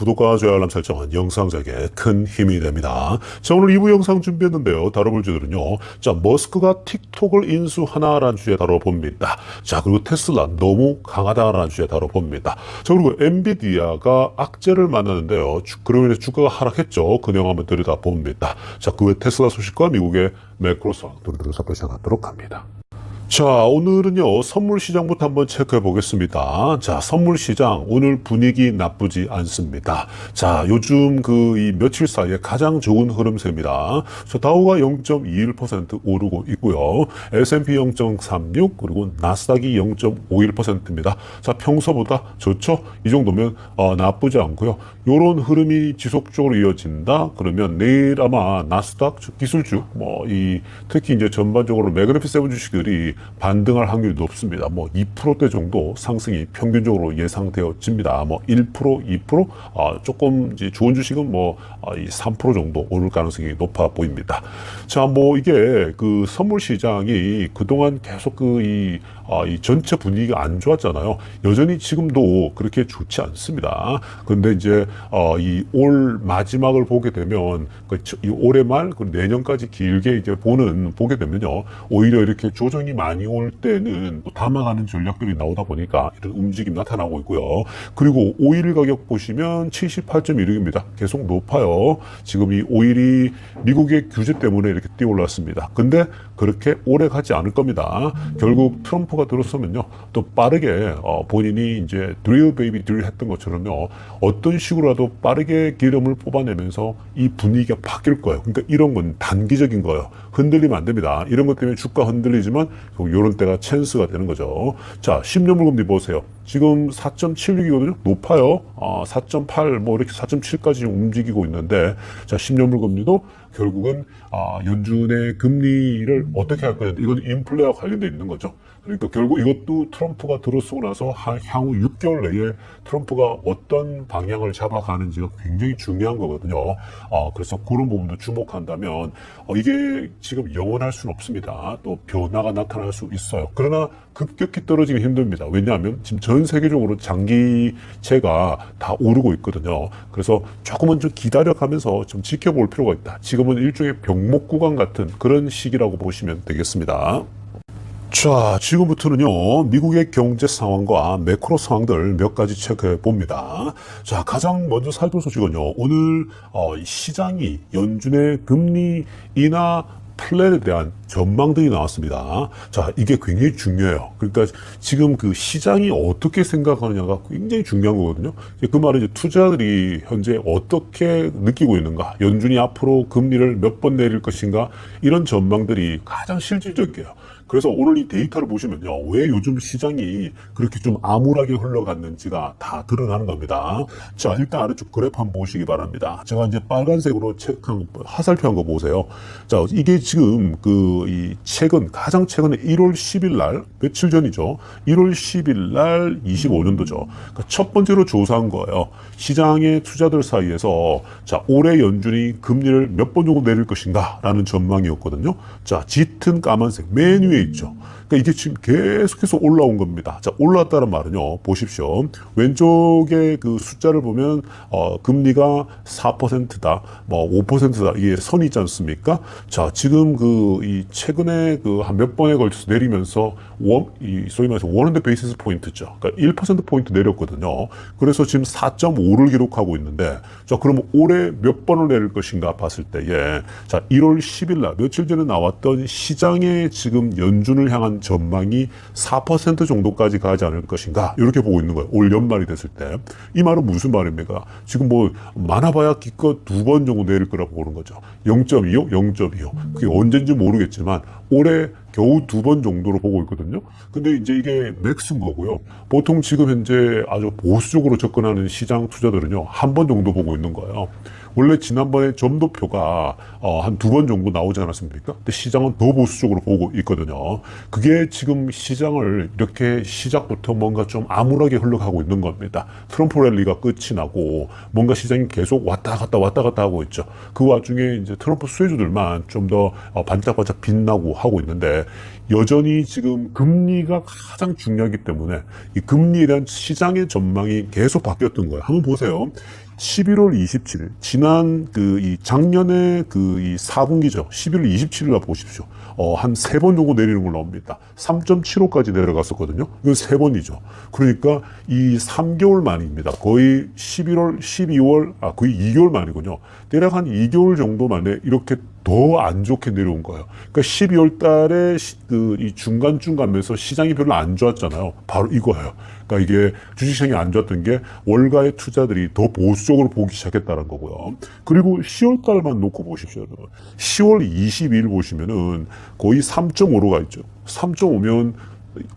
구독과 좋아요 알람 설정은 영상 제작에 큰 힘이 됩니다. 자, 오늘 2부 영상 준비했는데요. 다뤄볼 주들은요. 자, 머스크가 틱톡을 인수하나라는 주제 다뤄봅니다. 자, 그리고 테슬라 너무 강하다라는 주제 다뤄봅니다. 자, 그리고 엔비디아가 악재를 만나는데요. 그러면 인해서 주가가 하락했죠. 그 내용 한번 들여다봅니다. 자, 그 외 테슬라 소식과 미국의 매크로 상황들을 살펴 시작하도록 합니다. 자, 오늘은요, 선물 시장부터 한번 체크해 보겠습니다. 자, 선물 시장, 오늘 분위기 나쁘지 않습니다. 자, 요즘 이 며칠 사이에 가장 좋은 흐름세입니다. 자, 다우가 0.21% 오르고 있고요. S&P 0.36, 그리고 나스닥이 0.51%입니다. 자, 평소보다 좋죠? 이 정도면, 나쁘지 않고요. 요런 흐름이 지속적으로 이어진다? 그러면 내일 아마 나스닥 기술주, 특히 이제 전반적으로 매그니피 세븐 주식들이 반등할 확률이 높습니다. 2%대 정도 상승이 평균적으로 예상되어집니다. 1%, 2%, 조금 이제 좋은 주식은 3% 정도 오를 가능성이 높아 보입니다. 자, 이게 그 선물 시장이 그동안 계속 이 전체 분위기가 안 좋았잖아요. 여전히 지금도 그렇게 좋지 않습니다. 그런데 이제 이 올 마지막을 보게 되면 이 올해 말 내년까지 길게 이제 보게 되면요, 오히려 이렇게 조정이 많이 올 때는 담아가는 전략들이 나오다 보니까 이런 움직임이 나타나고 있고요. 그리고 오일 가격 보시면 78.16입니다. 계속 높아요. 지금 이 오일이 미국의 규제 때문에 이렇게 뛰어 올랐습니다. 근데 그렇게 오래 가지 않을 겁니다. 결국 트럼프가 들어서면요, 또 빠르게 본인이 이제 드릴 베이비 딜 했던 것처럼요, 어떤 식으로라도 빠르게 기름을 뽑아내면서 이 분위기가 바뀔 거예요. 그러니까 이런 건 단기적인 거예요. 흔들리면 안 됩니다. 이런 것 때문에 주가 흔들리지만 이런 때가 찬스가 되는 거죠. 자, 10년 물금리 보세요. 지금 4.76이거든요. 높아요. 4.8 이렇게 4.7까지 움직이고 있는데, 자, 10년 물금리도 결국은 연준의 금리를 어떻게 할 거냐, 이건 인플레와 관련돼 있는 거죠. 그러니까 결국 이것도 트럼프가 들어서고 나서 향후 6개월 내에 트럼프가 어떤 방향을 잡아가는지가 굉장히 중요한 거거든요. 그래서 그런 부분도 주목한다면 이게 지금 영원할 수는 없습니다. 또 변화가 나타날 수 있어요. 그러나 급격히 떨어지기 힘듭니다. 왜냐하면 지금 전 세계적으로 장기채가 다 오르고 있거든요. 그래서 조금은 좀 기다려가면서 좀 지켜볼 필요가 있다. 지금은 일종의 병목 구간 같은 그런 시기라고 보시면 되겠습니다. 자, 지금부터는요, 미국의 경제 상황과 매크로 상황들 몇 가지 체크해 봅니다. 자, 가장 먼저 살펴볼 소식은요, 오늘 시장이 연준의 금리 인하 플랜에 대한 전망들이 나왔습니다. 자, 이게 굉장히 중요해요. 그러니까 지금 그 시장이 어떻게 생각하느냐가 굉장히 중요한 거거든요. 그 말은 이제 투자들이 현재 어떻게 느끼고 있는가, 연준이 앞으로 금리를 몇 번 내릴 것인가, 이런 전망들이 가장 실질적이에요. 그래서 오늘 이 데이터를 보시면요, 왜 요즘 시장이 그렇게 좀 암울하게 흘러갔는지가 다 드러나는 겁니다. 자, 일단 아래쪽 그래프 한번 보시기 바랍니다. 제가 이제 빨간색으로 화살표한 거 보세요. 자, 이게 지금 가장 최근에 1월 10일 날, 며칠 전이죠. 1월 10일 날 25년도죠. 그러니까 첫 번째로 조사한 거예요. 시장의 투자들 사이에서, 자, 올해 연준이 금리를 몇 번 정도 내릴 것인가 라는 전망이었거든요. 자, 짙은 까만색 맨 위에 있죠. 그러니까 이게 지금 계속해서 올라온 겁니다. 자, 올라왔다는 말은요, 보십시오. 왼쪽에 그 숫자를 보면 금리가 4%다, 5%다, 이게 선이 있지 않습니까? 자, 지금 이 최근에 한 몇 번에 걸쳐서 내리면서 소위 말해서 100 베이시스 포인트죠. 그러니까 1% 포인트 내렸거든요. 그래서 지금 4.5를 기록하고 있는데, 자, 그러면 올해 몇 번을 내릴 것인가 봤을 때에, 자, 1월 10일 날 며칠 전에 나왔던 시장의 지금 연준을 향한 전망이 4% 정도까지 가지 않을 것인가, 이렇게 보고 있는 거예요. 올 연말이 됐을 때. 이 말은 무슨 말입니까? 지금 많아봐야 기껏 2번 정도 내릴 거라고 보는 거죠. 0.25, 0.25. 그게 언젠지 모르겠지만 올해 겨우 2번 정도로 보고 있거든요. 근데 이제 이게 맥스인 거고요. 보통 지금 현재 아주 보수적으로 접근하는 시장 투자들은요, 한 번 정도 보고 있는 거예요. 원래 지난번에 점도표가 한 2번 정도 나오지 않았습니까? 근데 시장은 더 보수적으로 보고 있거든요. 그게 지금 시장을 이렇게 시작부터 뭔가 좀 암울하게 흘러가고 있는 겁니다. 트럼프 랠리가 끝이 나고 뭔가 시장이 계속 왔다 갔다 하고 있죠. 그 와중에 이제 트럼프 수혜주들만 좀 더 반짝반짝 빛나고 하고 있는데, 여전히 지금 금리가 가장 중요하기 때문에 이 금리에 대한 시장의 전망이 계속 바뀌었던 거예요. 한번 보세요. 11월 27일, 지난 이 작년에 이 4분기죠. 11월 27일 날 보십시오. 한 3번 정도 내리는 걸로 나옵니다. 3.75까지 내려갔었거든요. 이건 3번이죠. 그러니까 이 3개월 만입니다. 거의 11월, 12월, 거의 2개월 만이군요. 대략 한 2개월 정도 만에 이렇게 더 안 좋게 내려온 거예요. 그러니까 12월 달에 이 중간쯤 가면서 시장이 별로 안 좋았잖아요. 바로 이거예요. 그러니까 이게 주식시장이 안 좋았던 게 월가의 투자들이 더 보수적으로 보기 시작했다는 거고요. 그리고 10월 달만 놓고 보십시오. 10월 22일 보시면은 거의 3.5로 가 있죠. 3.5면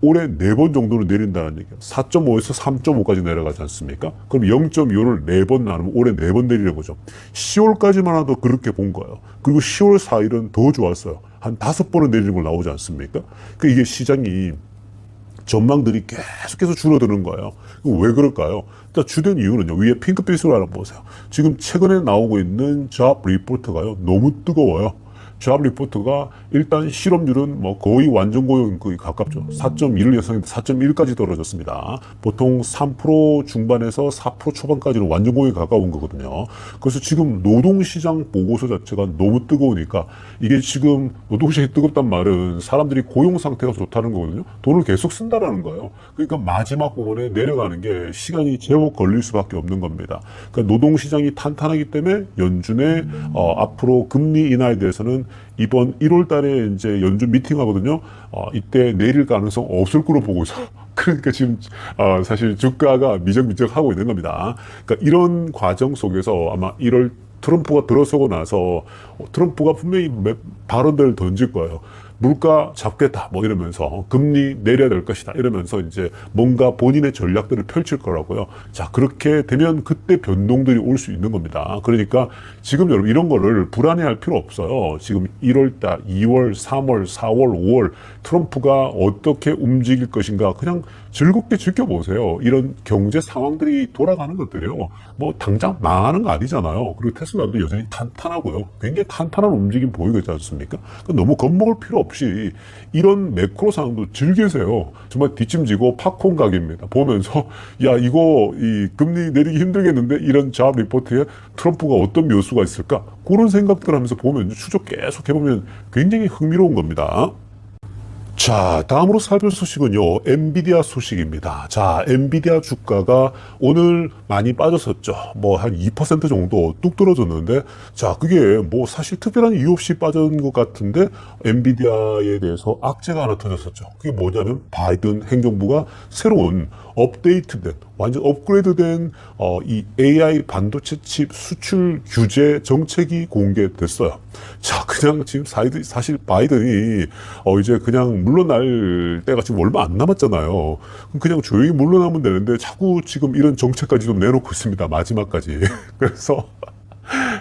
올해 4번 정도는 내린다는 얘기예요. 4.5에서 3.5까지 내려가지 않습니까? 그럼 0.25를 4번 나누면 올해 4번 내리는 거죠. 10월까지만 해도 그렇게 본 거예요. 그리고 10월 4일은 더 좋았어요. 한 5번은 내리는 걸 나오지 않습니까? 그러니까 이게 시장이 전망들이 계속해서 줄어드는 거예요. 왜 그럴까요? 일단 주된 이유는요. 위에 핑크빛으로 하나 보세요. 지금 최근에 나오고 있는 잡 리포트가요. 너무 뜨거워요. 잡 리포트가 일단 실업률은 뭐 거의 완전 고용 거의 가깝죠. 4.1을 예상했는데 4.1까지 떨어졌습니다. 보통 3% 중반에서 4% 초반까지는 완전 고용에 가까운 거거든요. 그래서 지금 노동시장 보고서 자체가 너무 뜨거우니까 이게 지금 노동시장이 뜨겁단 말은 사람들이 고용 상태가 좋다는 거거든요. 돈을 계속 쓴다라는 거예요. 그러니까 마지막 부분에 내려가는 게 시간이 제법 걸릴 수밖에 없는 겁니다. 그러니까 노동시장이 탄탄하기 때문에 연준의 앞으로 금리 인하에 대해서는 이번 1월 달에 이제 연준 미팅 하거든요. 이때 내릴 가능성 없을 거로 보고 있어요. 그러니까 지금, 사실 주가가 미적미적하고 있는 겁니다. 그러니까 이런 과정 속에서 아마 1월 트럼프가 들어서고 나서 트럼프가 분명히 발언들을 던질 거예요. 물가 잡겠다 뭐 이러면서 금리 내려야 될 것이다 이러면서 이제 뭔가 본인의 전략들을 펼칠 거라고요. 자, 그렇게 되면 그때 변동들이 올 수 있는 겁니다. 그러니까 지금 여러분 이런 거를 불안해할 필요 없어요. 지금 1월달, 2월, 3월, 4월, 5월 트럼프가 어떻게 움직일 것인가 그냥 즐겁게 지켜보세요. 이런 경제 상황들이 돌아가는 것들이요. 뭐 당장 망하는 거 아니잖아요. 그리고 테슬라도 여전히 탄탄하고요. 굉장히 탄탄한 움직임 보이고 있지 않습니까? 그러니까 너무 겁먹을 필요 없이 이런 매크로 상황도 즐기세요. 정말 뒷짐지고 팝콘 가게입니다. 보면서 야 이거 이 금리 내리기 힘들겠는데 이런 잡 리포트에 트럼프가 어떤 묘수가 있을까? 그런 생각들 하면서 보면 추적 계속 해보면 굉장히 흥미로운 겁니다. 자, 다음으로 살펴볼 소식은요, 엔비디아 소식입니다. 자, 엔비디아 주가가 오늘 많이 빠졌었죠. 뭐, 한 2% 정도 뚝 떨어졌는데, 자, 그게 뭐, 사실 특별한 이유 없이 빠진 것 같은데, 엔비디아에 대해서 악재가 하나 터졌었죠. 그게 뭐냐면, 바이든 행정부가 새로운 업데이트된, 완전 업그레이드된, 이 AI 반도체 칩 수출 규제 정책이 공개됐어요. 자, 그냥 지금 사실 바이든이, 이제 그냥 물러날 때가 지금 얼마 안 남았잖아요. 그냥 조용히 물러나면 되는데 자꾸 지금 이런 정책까지 좀 내놓고 있습니다. 마지막까지. 그래서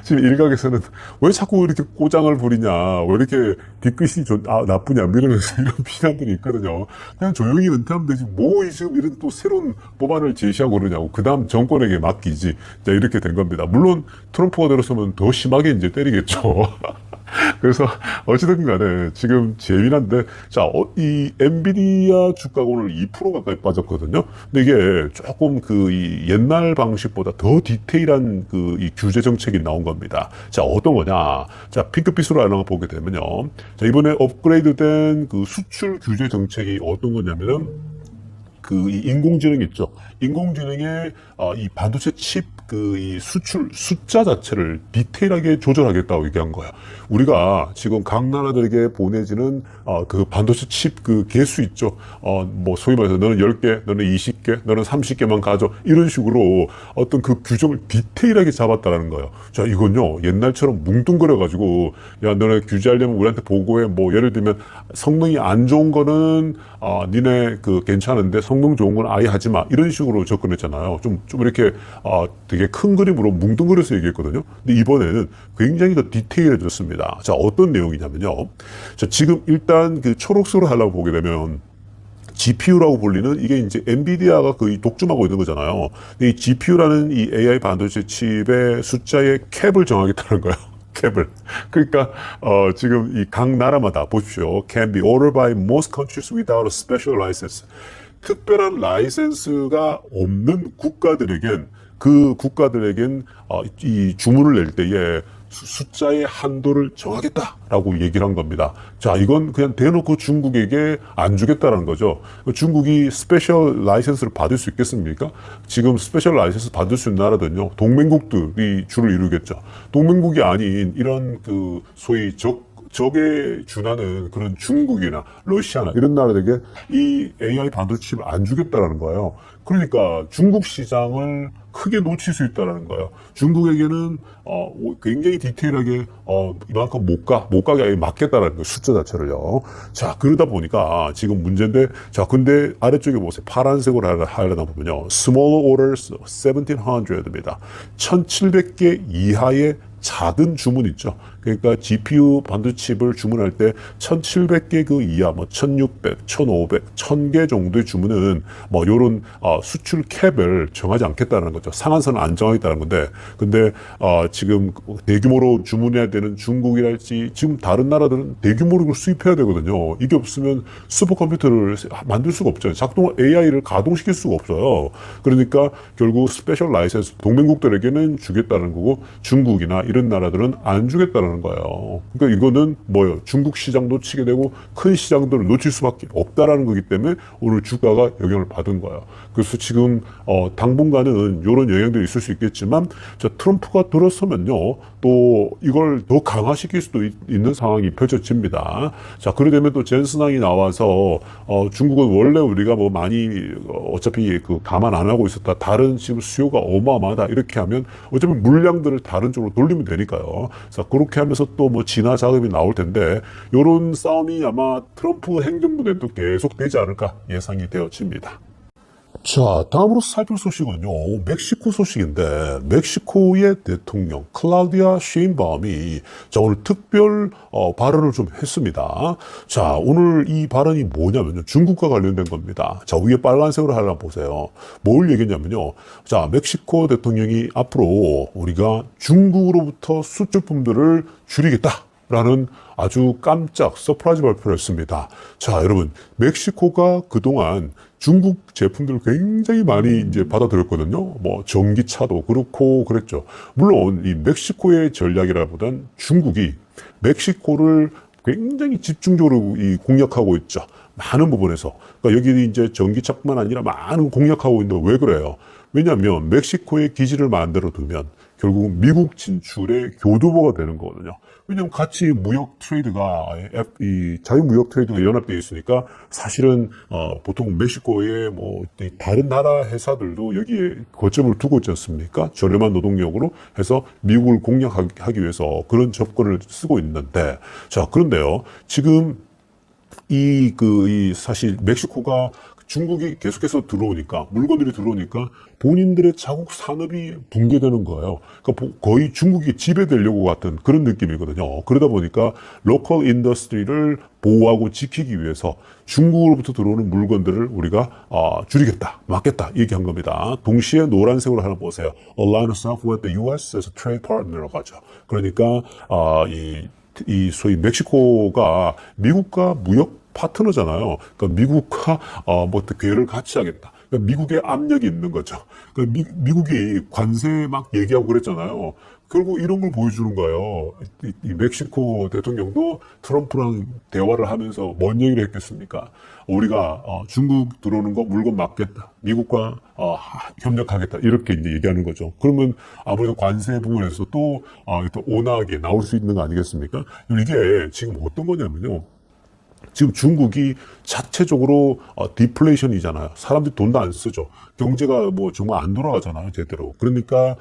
지금 일각에서는 왜 자꾸 이렇게 꼬장을 부리냐, 왜 이렇게 뒤끝이 나쁘냐, 이러면서 이런 비난들이 있거든요. 그냥 조용히 은퇴하면 되지, 뭐 지금 이런 또 새로운 법안을 제시하고 그러냐고, 그 다음 정권에게 맡기지. 자, 이렇게 된 겁니다. 물론 트럼프가 들어서면 더 심하게 이제 때리겠죠. 그래서 어찌든 간에 지금 재미난데, 자, 이 엔비디아 주가가 오늘 2% 가까이 빠졌거든요. 근데 이게 조금 이 옛날 방식보다 더 디테일한 이 규제 정책이 나온 겁니다. 자, 어떤 거냐? 자, 핑크빛으로 하나 보게 되면요. 자, 이번에 업그레이드된 수출 규제 정책이 어떤 거냐면은 이 인공지능 있죠. 인공지능의 이 반도체 칩 이 수출 숫자 자체를 디테일하게 조절하겠다고 얘기한 거야. 우리가 지금 각 나라들에게 보내지는 그 반도체 칩 개수 있죠. 뭐 소위 말해서 너는 10개, 너는 20개, 너는 30개만 가져. 이런 식으로 어떤 그 규정을 디테일하게 잡았다라는 거예요. 자, 이건요. 옛날처럼 뭉뚱그려 가지고 야, 너네 규제하려면 우리한테 보고해. 뭐 예를 들면 성능이 안 좋은 거는 니네 괜찮은데 성능 좋은 건 아예 하지 마. 이런 식으로 접근했잖아요. 좀 이렇게 되게 큰 그림으로 뭉뚱그려서 얘기했거든요. 근데 이번에는 굉장히 더 디테일해졌습니다. 자, 어떤 내용이냐면요. 자, 지금 일단 초록색으로 하려고 보게 되면 GPU라고 불리는 이게 이제 엔비디아가 거의 독점하고 있는 거잖아요. 근데 이 GPU라는 이 AI 반도체 칩의 숫자의 캡을 정하겠다는 거예요. 캡을. 그러니까 지금 이 각 나라마다 보십시오. Can be ordered by most countries without a special license. 특별한 라이센스가 없는 국가들에겐 그 국가들에겐 이 주문을 낼 때에 숫자의 한도를 정하겠다라고 얘기를 한 겁니다. 자, 이건 그냥 대놓고 중국에게 안 주겠다라는 거죠. 중국이 스페셜 라이센스를 받을 수 있겠습니까? 지금 스페셜 라이센스 받을 수 있는 나라들은요, 동맹국들이 주를 이루겠죠. 동맹국이 아닌 이런 그 소위 적에 준하는 그런 중국이나 러시아나 이런 나라들에게 이 AI 반도체를 안 주겠다라는 거예요. 그러니까 중국 시장을 크게 놓칠 수 있다는 거예요. 중국에게는 굉장히 디테일하게 이만큼 못 가게 아예 막겠다라는 거예요. 숫자 자체를요. 자, 그러다 보니까 지금 문제인데, 자, 근데 아래쪽에 보세요. 파란색으로 하려다 보면요, Small Orders 1700입니다. 1700개 이하의 작은 주문 있죠. 그러니까 GPU 반도체칩을 주문할 때 1700개 그 이하, 뭐 1600, 1500, 1000개 정도의 주문은 뭐 요런 수출 캡을 정하지 않겠다는 거죠. 상한선을 안 정하겠다는 건데, 근데 지금 대규모로 주문해야 되는 중국이랄지 지금 다른 나라들은 대규모로 이걸 수입해야 되거든요. 이게 없으면 슈퍼컴퓨터를 만들 수가 없잖아요. AI를 가동시킬 수가 없어요. 그러니까 결국 스페셜 라이센스 동맹국들에게는 주겠다는 거고, 중국이나 이런 나라들은 안 주겠다는 거예요. 그러니까 이거는 뭐예요? 중국 시장 놓치게 되고 큰 시장들을 놓칠 수밖에 없다라는 거기 때문에 오늘 주가가 영향을 받은 거예요. 그래서 지금 당분간은 이런 영향들이 있을 수 있겠지만, 자, 트럼프가 들어서면요, 또 이걸 더 강화시킬 수도 있는 상황이 펼쳐집니다. 자, 그러려면 또 젠슨왕이 나와서 중국은 원래 우리가 뭐 많이 어차피 그 감안 안 하고 있었다, 다른 지금 수요가 어마어마하다, 이렇게 하면 어차피 물량들을 다른 쪽으로 돌리면 되니까요. 자, 그렇게 하면서 또 뭐 진화 자금이 나올 텐데, 요런 싸움이 아마 트럼프 행정부 때도 계속 되지 않을까 예상이 되어집니다. 자, 다음으로 살필 소식은요, 멕시코 소식인데, 멕시코의 대통령 클라우디아 셰인바움이 자, 오늘 특별 발언을 좀 했습니다. 자, 오늘 이 발언이 뭐냐면요, 중국과 관련된 겁니다. 자, 위에 빨간색으로 하나 보세요. 뭘 얘기했냐면요, 자, 멕시코 대통령이 앞으로 우리가 중국으로부터 수출품들을 줄이겠다라는 아주 깜짝 서프라이즈 발표를 했습니다. 자, 여러분, 멕시코가 그동안 중국 제품들을 굉장히 많이 이제 받아들였거든요. 뭐 전기차도 그렇고 그랬죠. 물론 이 멕시코의 전략이라보단 중국이 멕시코를 굉장히 집중적으로 공략하고 있죠. 많은 부분에서. 그러니까 여기 이제 전기차뿐만 아니라 많은 공략하고 있는데 왜 그래요? 왜냐하면 멕시코에 기지를 만들어 두면 결국 미국 진출의 교두보가 되는 거거든요. 왜냐하면 같이 무역 트레이드가 이 자유무역 트레이드가 연합되어 있으니까 사실은 보통 멕시코의 뭐 다른 나라 회사들도 여기에 거점을 두고 있지 않습니까? 저렴한 노동력으로 해서 미국을 공략하기 위해서 그런 접근을 쓰고 있는데, 자, 그런데요, 지금 사실 멕시코가 중국이 계속해서 들어오니까, 물건들이 들어오니까 본인들의 자국 산업이 붕괴되는 거예요. 그러니까 거의 중국이 지배되려고 같은 그런 느낌이거든요. 그러다 보니까 로컬 인더스트리를 보호하고 지키기 위해서 중국으로부터 들어오는 물건들을 우리가 줄이겠다, 막겠다, 얘기한 겁니다. 동시에 노란색으로 하나 보세요. Align itself with the U.S. as a trade partner라고 하죠. 그러니까 이 소위 멕시코가 미국과 무역 파트너잖아요. 그러니까 미국과 뭐 괴를 같이 하겠다. 그러니까 미국의 압력이 있는 거죠. 그러니까 미국이 관세 막 얘기하고 그랬잖아요. 결국 이런 걸 보여주는 거예요. 이 멕시코 대통령도 트럼프랑 대화를 하면서 뭔 얘기를 했겠습니까? 우리가 중국 들어오는 거 물건 막겠다. 미국과 협력하겠다. 이렇게 이제 얘기하는 거죠. 그러면 아무래도 관세 부분에서 또 온화하게 나올 수 있는 거 아니겠습니까? 이게 지금 어떤 거냐면요, 지금 중국이 자체적으로 디플레이션이잖아요. 사람들이 돈도 안 쓰죠. 경제가 뭐 정말 안 돌아가잖아요, 제대로. 그러니까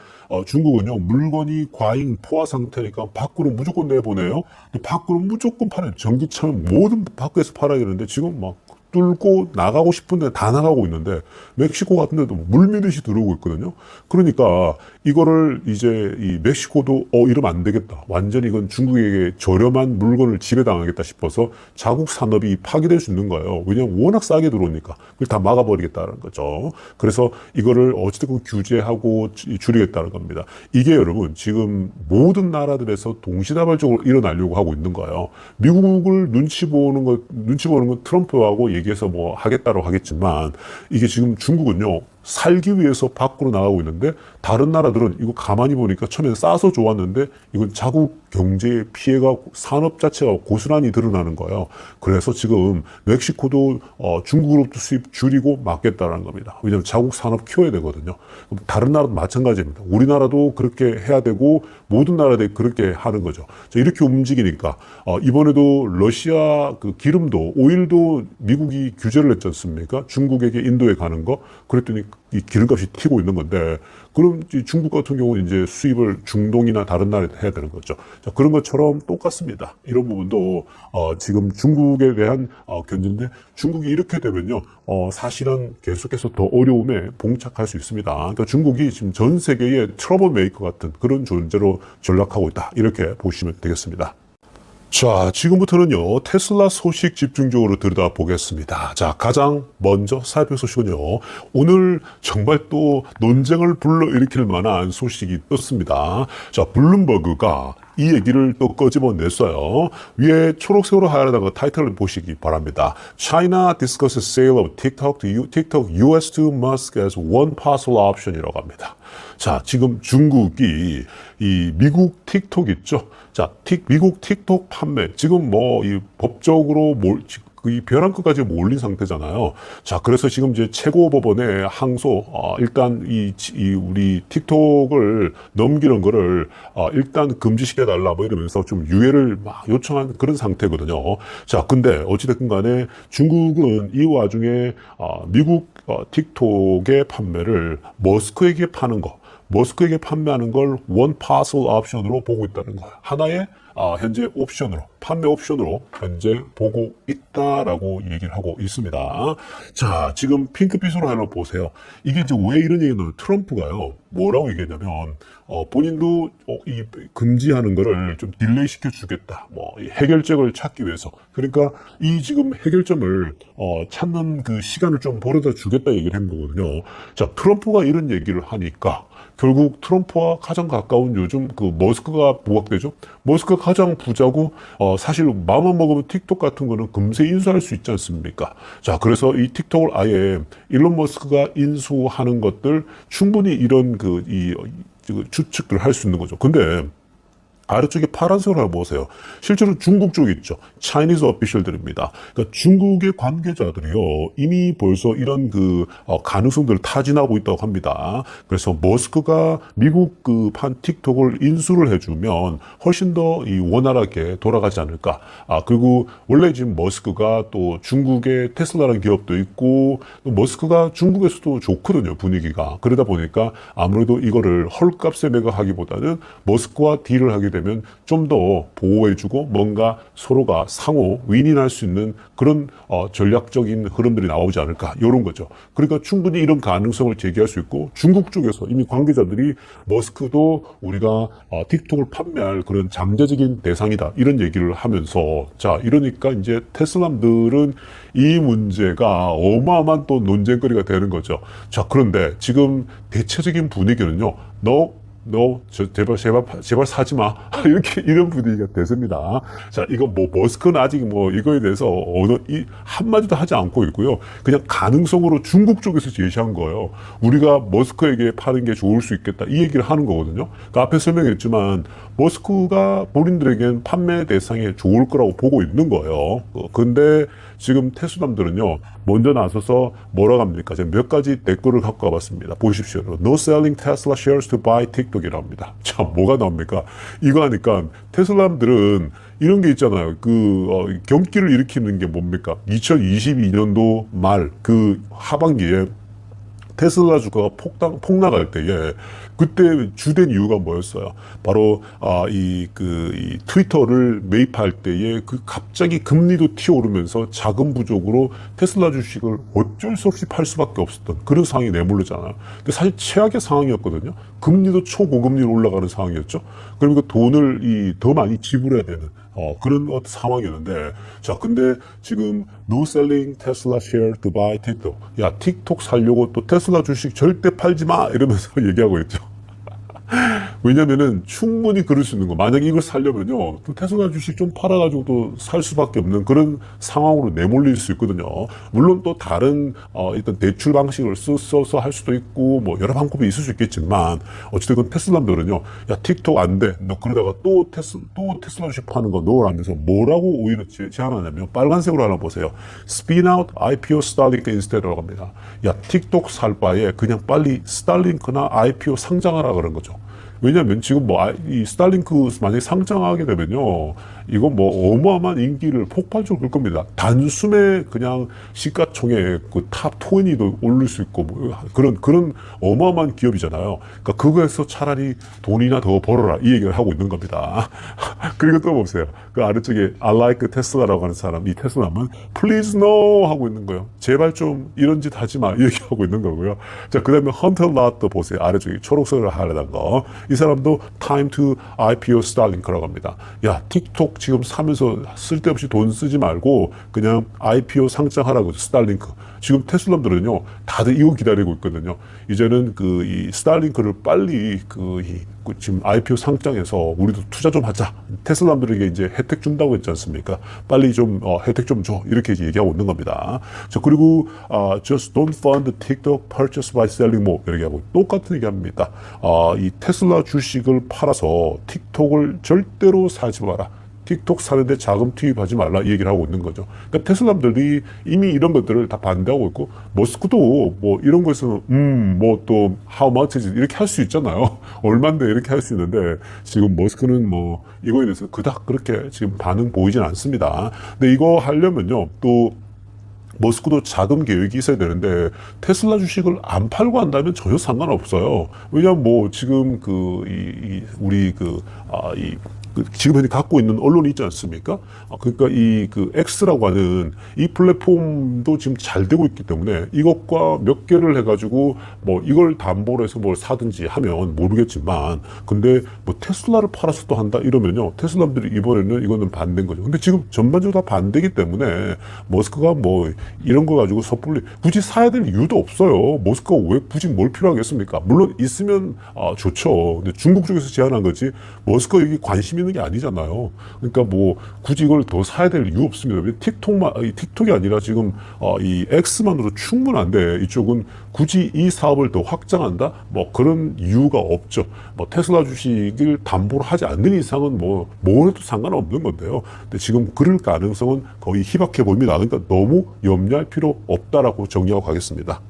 중국은요, 물건이 과잉 포화 상태니까 밖으로 무조건 내보내요. 밖으로 무조건 팔아요. 전기차는 모든 밖에서 팔아야 되는데 지금 막 뚫고 나가고 싶은데 다 나가고 있는데, 멕시코 같은 데도 물밀듯이 들어오고 있거든요. 그러니까 이거를 이제 이 멕시코도 이러면 안 되겠다, 완전히 이건 중국에게 저렴한 물건을 지배당하겠다 싶어서 자국 산업이 파괴될 수 있는 거예요. 왜냐하면 워낙 싸게 들어오니까 그걸 다 막아버리겠다는 거죠. 그래서 이거를 어찌됐든 규제하고 줄이겠다는 겁니다. 이게 여러분 지금 모든 나라들에서 동시다발적으로 일어나려고 하고 있는 거예요. 미국을 눈치 보는 건 트럼프하고 얘기해서 뭐 하겠다고 하겠지만, 이게 지금 중국은요, 살기 위해서 밖으로 나가고 있는데 다른 나라들은 이거 가만히 보니까 처음에 싸서 좋았는데 이건 자국 경제의 피해가 산업 자체가 고스란히 드러나는 거예요. 그래서 지금 멕시코도 중국으로부터 수입 줄이고 막겠다는 겁니다. 왜냐하면 자국 산업 키워야 되거든요. 다른 나라도 마찬가지입니다. 우리나라도 그렇게 해야 되고 모든 나라들이 그렇게 하는 거죠. 자, 이렇게 움직이니까 이번에도 러시아 그 기름도 오일도 미국이 규제를 했지 않습니까? 중국에게 인도에 가는 거. 그랬더니 이 기름값이 튀고 있는 건데 그럼 중국 같은 경우는 이제 수입을 중동이나 다른 나라에 해야 되는 거죠. 자, 그런 것처럼 똑같습니다. 이런 부분도 지금 중국에 대한 견제인데 중국이 이렇게 되면요 사실은 계속해서 더 어려움에 봉착할 수 있습니다. 그러니까 중국이 지금 전 세계의 트러블 메이커 같은 그런 존재로 전락하고 있다. 이렇게 보시면 되겠습니다. 자, 지금부터는요, 테슬라 소식 집중적으로 들여다보겠습니다. 자, 가장 먼저 살펴볼 소식은요, 오늘 정말 또 논쟁을 불러일으킬 만한 소식이 떴습니다. 자, 블룸버그가 이 얘기를 또 끄집어냈어요. 위에 초록색으로 하얀다가 타이틀을 보시기 바랍니다. China discusses sale of TikTok US to Musk as one possible option이라고 합니다. 자, 지금 중국이 이 미국 틱톡 있죠? 자, 미국 틱톡 판매 지금 뭐 이 법적으로 이 벼랑끝까지 몰린 상태잖아요. 자, 그래서 지금 이제 최고법원에 항소, 일단 우리 틱톡을 넘기는 거를, 일단 금지시켜달라, 뭐 이러면서 좀 유예를 막 요청한 그런 상태거든요. 자, 근데 어찌됐든 간에 중국은 이 와중에, 미국, 틱톡의 판매를 머스크에게 파는 거, 머스크에게 판매하는 걸 원 파सल 옵션으로 보고 있다는 거예요. 하나의 현재 옵션으로, 판매 옵션으로 현재 보고 있다라고 얘기를 하고 있습니다. 자, 지금 핑크빛으로 하나 보세요. 이게 이제 왜 이런 얘기를 나요? 트럼프가요, 뭐라고 얘기했냐면, 본인도 이 금지하는 거를 좀 딜레이 시켜주겠다. 뭐, 이 해결책을 찾기 위해서. 그러니까 이 지금 해결점을, 찾는 그 시간을 좀 벌어다 주겠다 얘기를 한 거거든요. 자, 트럼프가 이런 얘기를 하니까, 결국 트럼프와 가장 가까운 요즘 그 머스크가 부각되죠. 머스크가 가장 부자고 사실 마음만 먹으면 틱톡 같은 거는 금세 인수할 수 있지 않습니까? 자, 그래서 이 틱톡을 아예 일론 머스크가 인수하는 것들 충분히 이런 추측을 할 수 있는 거죠. 근데 아래쪽에 파란색으로 한번 보세요. 실제로 중국 쪽에 있죠. 차이니즈 어피셜들입니다. 그러니까 중국의 관계자들이요, 이미 벌써 이런 가능성들을 타진하고 있다고 합니다. 그래서 머스크가 미국 판 틱톡을 인수를 해주면 훨씬 더 원활하게 돌아가지 않을까. 그리고 원래 지금 머스크가 또 중국의 테슬라라는 기업도 있고, 또 머스크가 중국에서도 좋거든요, 분위기가. 그러다 보니까 아무래도 이거를 헐값에 매각하기보다는 머스크와 딜을 하게 되면 좀 더 보호해주고 뭔가 서로가 상호 윈윈할 수 있는 그런 전략적인 흐름들이 나오지 않을까, 이런 거죠. 그러니까 충분히 이런 가능성을 제기할 수 있고, 중국 쪽에서 이미 관계자들이 머스크도 우리가 틱톡을 판매할 그런 잠재적인 대상이다, 이런 얘기를 하면서, 자, 이러니까 이제 테슬라들은 이 문제가 어마어마한 또 논쟁거리가 되는 거죠. 자, 그런데 지금 대체적인 분위기는요, 제발 사지 마. 이런 분위기가 됐습니다. 자, 이거 머스크는 아직 이거에 대해서 한마디도 하지 않고 있고요. 그냥 가능성으로 중국 쪽에서 제시한 거예요. 우리가 머스크에게 파는 게 좋을 수 있겠다. 이 얘기를 하는 거거든요. 그러니까 앞에 설명했지만, 머스크가 본인들에겐 판매 대상에 좋을 거라고 보고 있는 거예요. 근데 지금 테슬라들은요, 먼저 나서서 뭐라고 합니까? 제가 몇 가지 댓글을 갖고 와봤습니다. 보십시오. No selling Tesla shares to buy TikTok이라고 합니다. 자, 뭐가 나옵니까? 이거 하니까 테슬라들은 이런 게 있잖아요. 경기를 일으키는 게 뭡니까? 2022년도 말 하반기에 테슬라 주가가 폭락할 때에 그때 주된 이유가 뭐였어요? 바로 이 트위터를 매입할 때에 갑자기 금리도 튀어오르면서 자금 부족으로 테슬라 주식을 어쩔 수 없이 팔 수밖에 없었던 그런 상황이 내몰렸잖아요. 근데 사실 최악의 상황이었거든요. 금리도 초고금리로 올라가는 상황이었죠. 그러니까 돈을 더 많이 지불해야 되는 그런 상황이었는데, 자, 근데 지금 no selling Tesla share to buy TikTok. 야, 틱톡 살려고 또 테슬라 주식 절대 팔지 마! 이러면서 얘기하고 있죠. 왜냐면은 충분히 그럴 수 있는 거. 만약에 이걸 살려면요. 또 테슬라 주식 좀 팔아가지고 또 살 수밖에 없는 그런 상황으로 내몰릴 수 있거든요. 물론 또 다른, 일단 대출 방식을 써서 할 수도 있고, 뭐 여러 방법이 있을 수 있겠지만, 어찌됐건 테슬라들은요. 야, 틱톡 안 돼. 너 그러다가 또 테슬라 주식 파는 거 넣으라면서 뭐라고 오히려 제안하냐면, 빨간색으로 하나 보세요. Spin out IPO Starlink instead라고 합니다. 야, 틱톡 살 바에 그냥 빨리 스타링크나 IPO 상장하라 그런 거죠. 왜냐면 지금 이 스타링크 만약에 상장하게 되면요. 이거 뭐 어마어마한 인기를 폭발적으로 끌 겁니다. 단숨에 그냥 시가총액 그 탑 20도 오를 수 있고 뭐 그런 어마어마한 기업이잖아요. 그러니까 그거에서 차라리 돈이나 더 벌어라 이 얘기를 하고 있는 겁니다. 그리고 또 보세요. 그 아래쪽에 I like Tesla라고 하는 사람, 이 테슬라는 please no 하고 있는 거예요. 제발 좀 이런 짓 하지 마 이 얘기하고 있는 거고요. 자, 그 다음에 헌터 라또 보세요. 아래쪽에 초록색으로 하려던 거. 이 사람도 time to IPO Starlink라고 합니다. 야, 틱톡 지금 사면서 쓸데없이 돈 쓰지 말고 그냥 IPO 상장하라고 스타링크. 지금 테슬라들은요 다들 이거 기다리고 있거든요. 이제는 이 스타링크를 빨리 지금 IPO 상장해서 우리도 투자 좀 하자. 테슬라들에게 이제 혜택 준다고 했지 않습니까? 빨리 좀 혜택 좀 줘. 이렇게 얘기하고 있는 겁니다. 자, 그리고 just don't fund TikTok purchase by selling more 이렇게 하고 똑같은 얘기합니다. 이 테슬라 주식을 팔아서 틱톡을 절대로 사지 마라. 틱톡 사는데 자금 투입하지 말라 이 얘기를 하고 있는 거죠. 그러니까 테슬라들이 이미 이런 것들을 다 반대하고 있고 머스크도 뭐 이런 거에서는 뭐 또 how much is 이렇게 할 수 있잖아요. 얼만데 이렇게 할 수 있는데 지금 머스크는 뭐 이거에 대해서 그닥 그렇게 지금 반응 보이진 않습니다. 근데 이거 하려면요 또 머스크도 자금 계획이 있어야 되는데 테슬라 주식을 안 팔고 한다면 전혀 상관없어요. 왜냐하면 뭐 지금 지금 현재 갖고 있는 언론이 있지 않습니까? 그러니까 X라고 하는 이 플랫폼도 지금 잘 되고 있기 때문에 이것과 몇 개를 해가지고 뭐 이걸 담보로 해서 뭘 사든지 하면 모르겠지만 근데 뭐 테슬라를 팔아서 또 한다 이러면요. 테슬라들이 이번에는 이거는 반대인 거죠. 근데 지금 전반적으로 다 반대기 때문에 머스크가 뭐 이런 거 가지고 섣불리 굳이 사야 될 이유도 없어요. 머스크가 왜 굳이 뭘 필요하겠습니까? 물론 있으면 좋죠. 근데 중국 쪽에서 제안한 거지 머스크가 여기 관심이 있는 게 아니잖아요. 그러니까 뭐 굳이 이걸 더 사야 될 이유 없습니다. 왜 틱톡이 아니라 지금 이 X만으로 충분한데 이쪽은 굳이 이 사업을 더 확장한다? 뭐 그런 이유가 없죠. 뭐 테슬라 주식을 담보로 하지 않는 이상은 뭘 해도 상관없는 건데요. 근데 지금 그럴 가능성은 거의 희박해 보입니다. 그러니까 너무 염려할 필요 없다라고 정리하고 가겠습니다.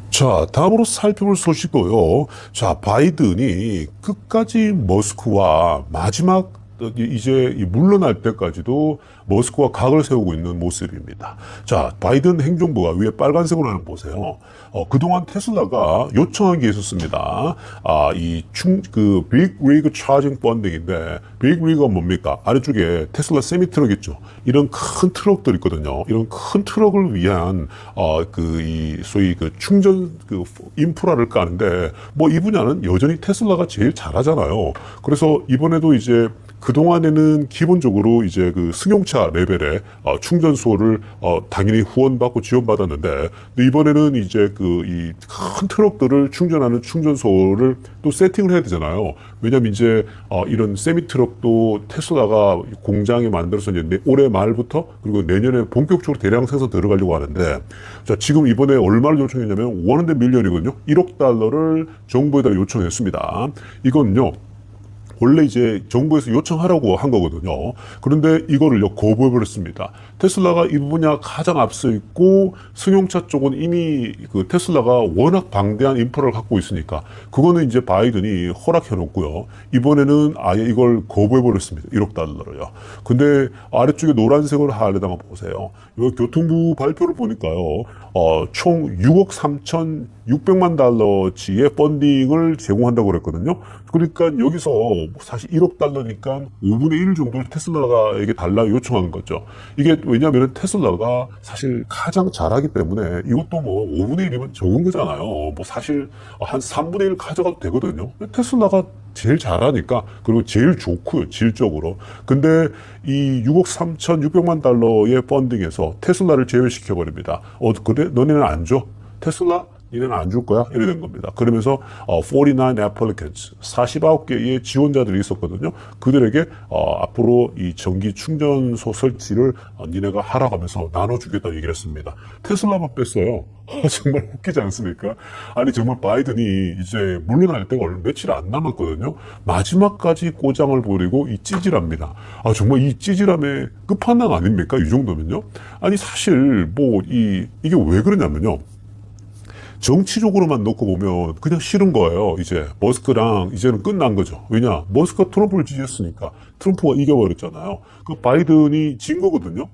자, 다음으로 살펴볼 소식도요. 자, 바이든이 끝까지 머스크와 마지막 이제 물러날 때까지도 머스크와 각을 세우고 있는 모습입니다. 자, 바이든 행정부가 위에 빨간색으로 하는 거 보세요. 그동안 테슬라가 요청한 게 있었습니다. 빅 리그 차징 펀딩인데, 빅 리그가 뭡니까? 아래쪽에 테슬라 세미트럭 있죠. 이런 큰 트럭들 있거든요. 이런 큰 트럭을 위한, 소위 충전 인프라를 까는데, 뭐 이 분야는 여전히 테슬라가 제일 잘하잖아요. 그래서 이번에도 이제 그동안에는 기본적으로 이제 승용차 레벨의 충전소를 당연히 후원받고 지원받았는데 이번에는 이제 이 큰 트럭들을 충전하는 충전소를 또 세팅을 해야 되잖아요. 왜냐면 이제 이런 세미 트럭도 테슬라가 공장에 만들어서 이제 올해 말부터 그리고 내년에 본격적으로 대량 생산 들어가려고 하는데 자, 지금 이번에 얼마를 요청했냐면 100 밀리언이거든요. 1억 달러를 정부에다 요청했습니다. 이건요. 원래 이제 정부에서 요청하라고 한 거거든요. 그런데 이거를요, 거부해버렸습니다. 테슬라가 이 분야 가장 앞서 있고, 승용차 쪽은 이미 테슬라가 워낙 방대한 인프라를 갖고 있으니까, 그거는 이제 바이든이 허락해놓고요. 이번에는 아예 이걸 거부해버렸습니다. 1억 달러를요. 근데 아래쪽에 노란색으로 하려다가 보세요. 이 교통부 발표를 보니까요, 총 6억 3,600만 달러치의 펀딩을 제공한다고 그랬거든요. 그러니까 여기서 사실 1억 달러니까 5분의 1 정도를 테슬라에게 달라고 요청한 거죠. 이게 왜냐하면 테슬라가 사실 가장 잘하기 때문에 이것도 뭐 5분의 1이면 적은 거잖아요. 뭐 사실 한 3분의 1 가져가도 되거든요. 테슬라가 제일 잘하니까 그리고 제일 좋고요. 질적으로. 근데 이 6억 3,600만 달러의 펀딩에서 테슬라를 제외시켜버립니다. 그래? 너네는 안 줘? 테슬라? 니네는 안 줄 거야? 이래 된 겁니다. 그러면서 49 applicants, 49개의 지원자들이 있었거든요. 그들에게 앞으로 이 전기 충전소 설치를 니네가 하라고 하면서 나눠주겠다는 얘기를 했습니다. 테슬라만 뺐어요. 정말 웃기지 않습니까? 아니 정말 바이든이 이제 물러날 때가 얼마 며칠 안 남았거든요. 마지막까지 꼬장을 부리고 이 찌질합니다. 정말 이 찌질함의 끝판왕 아닙니까? 이 정도면요. 아니 사실 뭐 이게 왜 그러냐면요. 정치적으로만 놓고 보면 그냥 싫은 거예요. 이제 머스크랑 이제는 끝난 거죠. 왜냐? 머스크가 트럼프를 지지했으니까 트럼프가 이겨버렸잖아요. 그 바이든이 진 거거든요.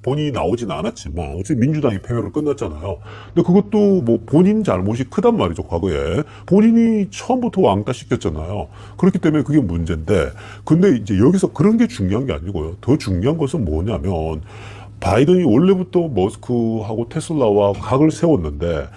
본인이 나오진 않았지만 어차피 민주당이 패배로 끝났잖아요. 근데 그것도 뭐 본인 잘못이 크단 말이죠. 과거에 본인이 처음부터 왕따 시켰잖아요. 그렇기 때문에 그게 문제인데, 근데 이제 여기서 그런 게 중요한 게 아니고요. 더 중요한 것은 뭐냐면, 바이든이 원래부터 머스크하고 테슬라와 각을 세웠는데,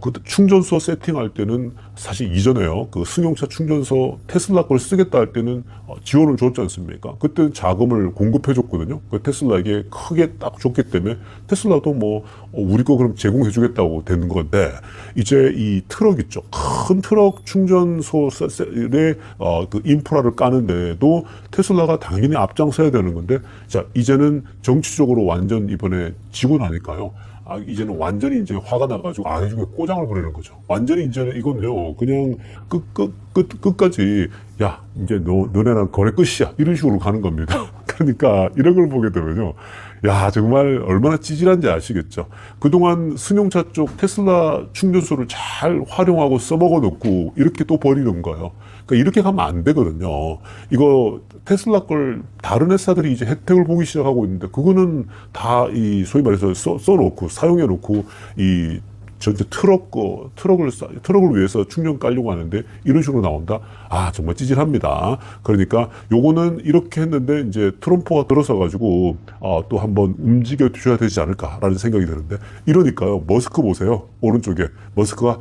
그 충전소 세팅할 때는 사실 이전에요. 그 승용차 충전소 테슬라 걸 쓰겠다 할 때는 지원을 줬지 않습니까? 그때는 자금을 공급해줬거든요. 그 테슬라에게 크게 딱 줬기 때문에 테슬라도 우리 거 그럼 제공해주겠다고 되는 건데, 이제 이 트럭 있죠. 큰 트럭 충전소의 그 인프라를 까는데도 테슬라가 당연히 앞장서야 되는 건데, 자, 이제는 정치적으로 완전 이번에 지고 나니까요. 이제는 완전히 이제 화가 나가지고 아래쪽에 꼬장을 부리는 거죠. 완전히 이제는 이건요, 그냥 끝까지, 야, 이제 너네랑 거래 끝이야. 이런 식으로 가는 겁니다. 그러니까 이런 걸 보게 되면요. 야, 정말 얼마나 찌질한지 아시겠죠? 그동안 승용차 쪽 테슬라 충전소를 잘 활용하고 써먹어 놓고 이렇게 또 버리는 거예요. 그러니까 이렇게 가면 안 되거든요. 이거 테슬라 걸 다른 회사들이 이제 혜택을 보기 시작하고 있는데, 그거는 다 소위 말해서 써놓고 사용해놓고 전체 트럭을 위해서 충전 깔려고 하는데 이런 식으로 나온다? 정말 찌질합니다. 그러니까 요거는 이렇게 했는데 이제 트럼프가 들어서가지고 또 한번 움직여 주셔야 되지 않을까라는 생각이 드는데, 이러니까요. 머스크 보세요. 오른쪽에 머스크가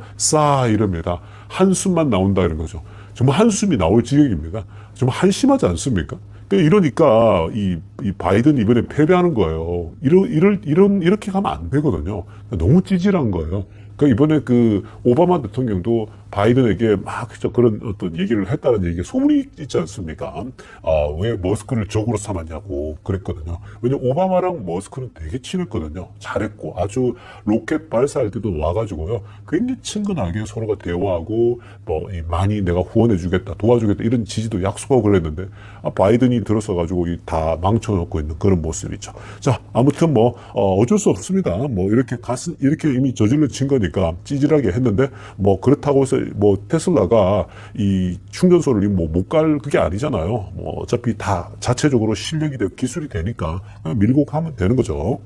이럽니다. 한숨만 나온다 이런 거죠. 정말 한숨이 나올 지경입니다. 정말 한심하지 않습니까? 이러니까 이 바이든 이번에 패배하는 거예요. 이렇게 가면 안 되거든요. 너무 찌질한 거예요. 그러니까 이번에 그 오바마 대통령도 바이든에게 막 그런 어떤 얘기를 했다는 얘기가 소문이 있지 않습니까? 왜 머스크를 적으로 삼았냐고 그랬거든요. 왜냐면 오바마랑 머스크는 되게 친했거든요. 잘했고 아주 로켓 발사할 때도 와가지고요. 굉장히 친근하게 서로가 대화하고 많이 내가 후원해주겠다, 도와주겠다 이런 지지도 약속하고 그랬는데 바이든이 들어서가지고 다 망쳐놓고 있는 그런 모습이죠. 자, 아무튼 어쩔 수 없습니다. 이렇게 이미 저질러 친 거니까 찌질하게 했는데 그렇다고 해서 테슬라가 이 충전소를 못 갈 그게 아니잖아요. 어차피 다 자체적으로 실력이 되고 기술이 되니까 그냥 밀고 가면 되는 거죠.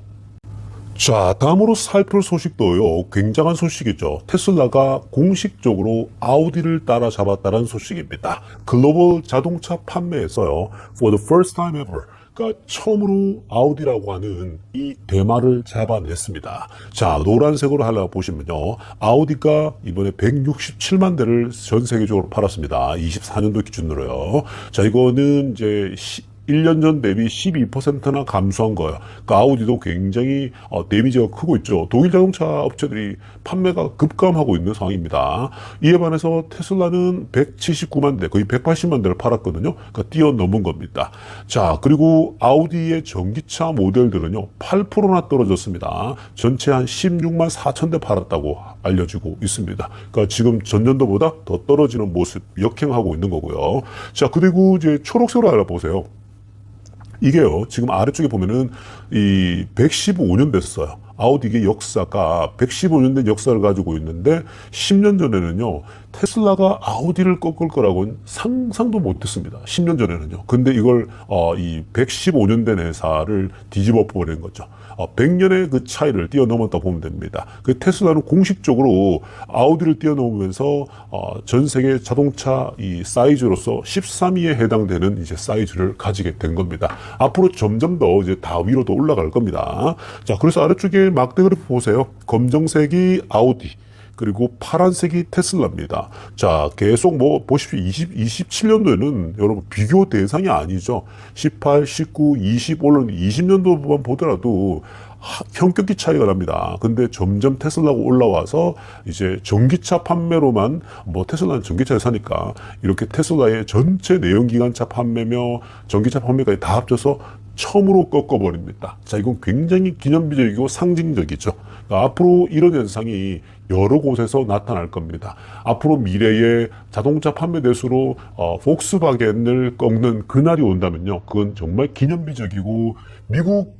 자, 다음으로 살필 소식도요. 굉장한 소식이죠. 테슬라가 공식적으로 아우디를 따라잡았다는 소식입니다. 글로벌 자동차 판매에서요. For the first time ever. 그러니까 처음으로 아우디라고 하는 이 대마를 잡아냈습니다. 자, 노란색으로 하려고 보시면요. 아우디가 이번에 167만 대를 전 세계적으로 팔았습니다. 24년도 기준으로요. 자, 이거는 이제 1년 전 대비 12%나 감소한 거예요. 그 아우디도 굉장히 데미지가 크고 있죠. 독일 자동차 업체들이 판매가 급감하고 있는 상황입니다. 이에 반해서 테슬라는 179만 대, 거의 180만 대를 팔았거든요. 그러니까 뛰어넘은 겁니다. 자, 그리고 아우디의 전기차 모델들은요, 8%나 떨어졌습니다. 전체 한 16만 4천 대 팔았다고 알려지고 있습니다. 그러니까 지금 전년도보다 더 떨어지는 모습 역행하고 있는 거고요. 자, 그리고 이제 초록색으로 알아보세요. 이게요, 지금 아래쪽에 보면은 이 115년 됐어요. 아우디의 역사가 115년 된 역사를 가지고 있는데 10년 전에는요, 테슬라가 아우디를 꺾을 거라고는 상상도 못했습니다. 10년 전에는요. 근데 이걸 이 115년 된 회사를 뒤집어 버린 거죠. 100년의 그 차이를 뛰어넘었다 보면 됩니다. 그 테슬라는 공식적으로 아우디를 뛰어넘으면서 전 세계 자동차 이 사이즈로서 13위에 해당되는 이제 사이즈를 가지게 된 겁니다. 앞으로 점점 더 이제 다 위로 더 올라갈 겁니다. 자, 그래서 아래쪽에 막대 그래프 보세요. 검정색이 아우디, 그리고 파란색이 테슬라입니다. 자, 계속 보십시오. 27년도에는 여러분 비교 대상이 아니죠. 18, 19, 20, 올라오는 20년도만 보더라도 현격히 차이가 납니다. 근데 점점 테슬라가 올라와서 이제 전기차 판매로만 뭐 테슬라는 전기차를 사니까 이렇게 테슬라의 전체 내연기관차 판매며 전기차 판매까지 다 합쳐서 처음으로 꺾어버립니다. 자, 이건 굉장히 기념비적이고 상징적이죠. 그러니까 앞으로 이런 현상이 여러 곳에서 나타날 겁니다. 앞으로 미래의 자동차 판매 대수로 폭스바겐을 꺾는 그날이 온다면요. 그건 정말 기념비적이고 미국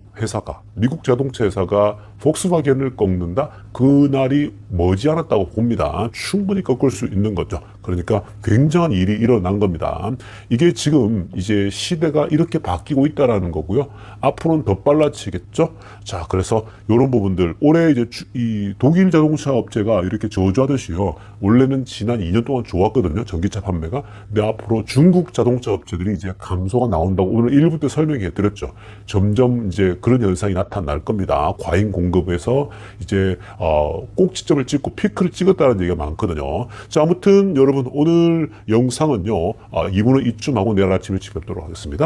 자동차 회사가 폭스바겐을 꺾는다? 그날이 머지않았다고 봅니다. 충분히 꺾을 수 있는 거죠. 그러니까 굉장한 일이 일어난 겁니다. 이게 지금 이제 시대가 이렇게 바뀌고 있다라는 거고요. 앞으로는 더 빨라지겠죠? 자, 그래서 이런 부분들, 올해 이제 이 독일 자동차 업체가 이렇게 저조하듯이요. 원래는 지난 2년 동안 좋았거든요. 전기차 판매가. 근데 앞으로 중국 자동차 업체들이 이제 감소가 나온다고 오늘 1부 때 설명해 드렸죠. 점점 이제 그런 현상이 나타날 겁니다. 과잉 공급에서 이제 꼭지점을 찍고 피크를 찍었다는 얘기가 많거든요. 자, 아무튼 여러분 오늘 영상은요. 2부는 이쯤 하고 내일 아침에 찍도록 하겠습니다.